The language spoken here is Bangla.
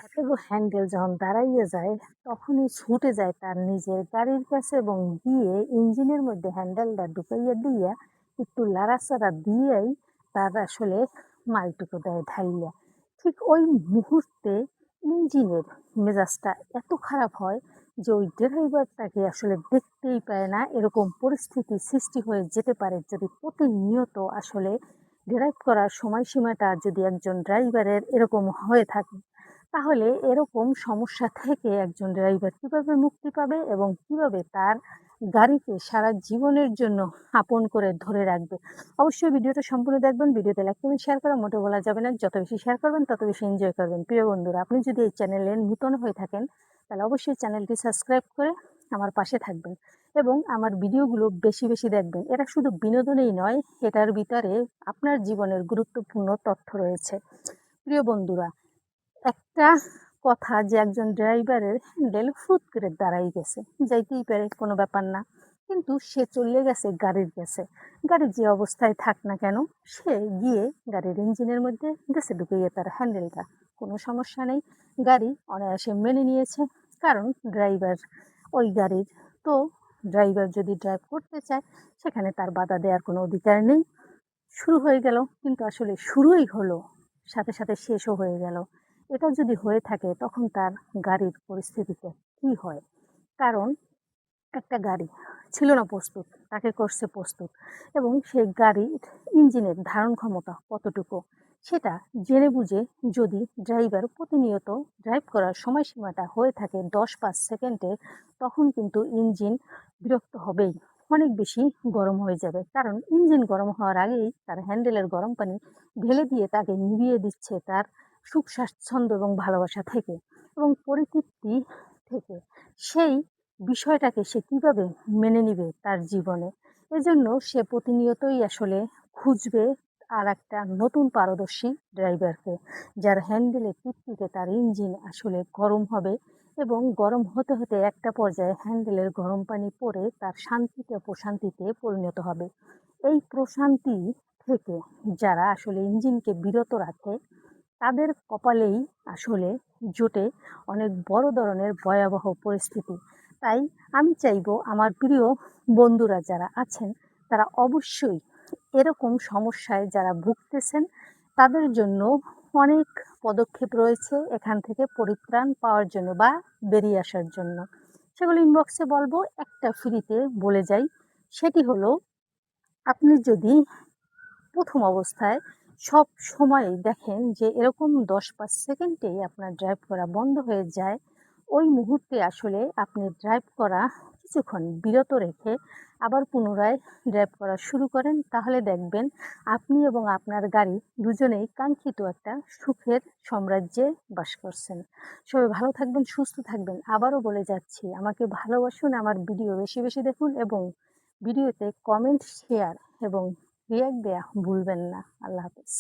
হাতেগো হ্যান্ডেল যখন দাঁড়াইয়া যায়, তখনই ছুটে যায় তার নিজের গাড়ির কাছে এবং গিয়ে ইঞ্জিনের মধ্যে হ্যান্ডেলটা ঢুকাইয়া দিয়া একটু লাড়াচাড়া দিয়েই তার আসলে মালটুকু দেয় ঢাইলা। ঠিক ওই মুহূর্তে ইঞ্জিনের মেজাজটা এত খারাপ হয় যে ওই ড্রাইভারটাকে আসলে দেখতেই পায় না। এরকম পরিস্থিতি সৃষ্টি হয়ে যেতে পারে যদি প্রতিনিয়ত আসলে ড্রাইভ করার সময়সীমাটা যদি একজন ড্রাইভারের এরকম হয়ে থাকে। তাহলে এরকম সমস্যা থেকে একজন ড্রাইভার কিভাবে মুক্তি পাবে এবং কিভাবে তার গাড়িকে সারা জীবনের জন্য আপন করে ধরে রাখবে? অবশ্যই ভিডিওটা সম্পূর্ণ দেখবেন। ভিডিওতে লাইক কমেন্ট শেয়ার করা মোটেও বলা যাবে না। যত বেশি শেয়ার করবেন তত বেশি এনজয় করবেন। প্রিয় বন্ধুরা, আপনি যদি এই চ্যানেলে নূতন হয়ে থাকেন তাহলে অবশ্যই চ্যানেলটি সাবস্ক্রাইব করে আমার পাশে থাকবেন এবং আমার ভিডিওগুলো বেশি বেশি দেখবেন। এটা শুধু বিনোদনেই নয়, এটার ভিতরে আপনার জীবনের গুরুত্বপূর্ণ তথ্য রয়েছে। প্রিয় বন্ধুরা, একটা কথা যে একজন ড্রাইভারের হ্যান্ডেল ফুট করে দাঁড়াই গেছে, যাইতেই পারে, কোনো ব্যাপার না। কিন্তু সে চলে গেছে গাড়ির কাছে। গাড়ি যে অবস্থায় থাক না কেন, সে গিয়ে গাড়ির ইঞ্জিনের মধ্যে গেছে ঢুকিয়ে তার হ্যান্ডেলটা। কোনো সমস্যা নেই, গাড়ি অনায়াসে মেনে নিয়েছে, কারণ ড্রাইভার ওই গাড়ির। তো ড্রাইভার যদি ড্রাইভ করতে চায় সেখানে তার বাধা দেওয়ার কোনো অধিকার নেই। শুরু হয়ে গেল, কিন্তু আসলে শুরুই হলো, সাথে সাথে শেষও হয়ে গেল। এটা যদি হয়ে থাকে তখন তার গাড়ির পরিস্থিতিতে কি হয়? কারণ একটা গাড়ি ছিল না প্রস্তুত, তাকে করছে প্রস্তুত, এবং সেই গাড়ির ইঞ্জিনের ধারণ ক্ষমতা কতটুকু সেটা জেনে বুঝে যদি ড্রাইভার প্রতিনিয়ত ড্রাইভ করার সময়সীমাটা হয়ে থাকে 10-5 সেকেন্ডে, তখন কিন্তু ইঞ্জিন বিরক্ত হবেই, অনেক বেশি গরম হয়ে যাবে। কারণ ইঞ্জিন গরম হওয়ার আগেই তার হ্যান্ডেলের গরম পানি ঢেলে দিয়ে তাকে নিভিয়ে দিচ্ছে তার সুখ স্বাচ্ছন্দ্য এবং ভালোবাসা থেকে এবং পরিতৃপ্তি থেকে। সেই বিষয়টাকে সে কিভাবে মেনে নিবে তার জীবনে? এজন্য সে প্রতিনিয়তই আসলে খুঁজবে আর একটা নতুন পারদর্শী ড্রাইভারকে, যার হ্যান্ডেলের তৃপ্তিতে তার ইঞ্জিন আসলে গরম হবে এবং গরম হতে হতে একটা পর্যায়ে হ্যান্ডেলের গরম পানি পড়ে তার শান্তিতে প্রশান্তিতে পরিণত হবে। এই প্রশান্তি থেকে যারা আসলে ইঞ্জিনকে বিরত রাখে, তাদের কপালেই আসলে জোটে অনেক বড় ধরনের ভয়াবহ পরিস্থিতি। তাই আমি চাইবো আমার প্রিয় বন্ধুরা যারা আছেন, তারা অবশ্যই এরকম সমস্যায় যারা ভুগতেছেন, তাদের জন্য অনেক পদক্ষেপ রয়েছে এখান থেকে পরিত্রাণ পাওয়ার জন্য বা বেরিয়ে আসার জন্য। সেগুলো ইনবক্সে বলবো, একটা ফ্রিতে বলে যাই। সেটি হলো, আপনি যদি প্রথম অবস্থায় সব সময়ই দেখেন যে এরকম 10-5 সেকেন্ডেই আপনার ড্রাইভ করা বন্ধ হয়ে যায়, ওই মুহূর্তে আসলে আপনি ড্রাইভ করা কিছুক্ষণ বিরত রেখে আবার পুনরায় ড্রাইভ করা শুরু করেন, তাহলে দেখবেন আপনি এবং আপনার গাড়ি দুজনেই কাঙ্ক্ষিত একটা সুখের সাম্রাজ্যে বাস করছেন। সবাই ভালো থাকবেন, সুস্থ থাকবেন। আবারও বলে যাচ্ছি, আমাকে ভালোবাসুন, আমার ভিডিও বেশি বেশি দেখুন এবং ভিডিওতে কমেন্ট, শেয়ার এবং রিঅ্যাক্ট দেয়া ভুলবেন না। আল্লাহ হাফেজ।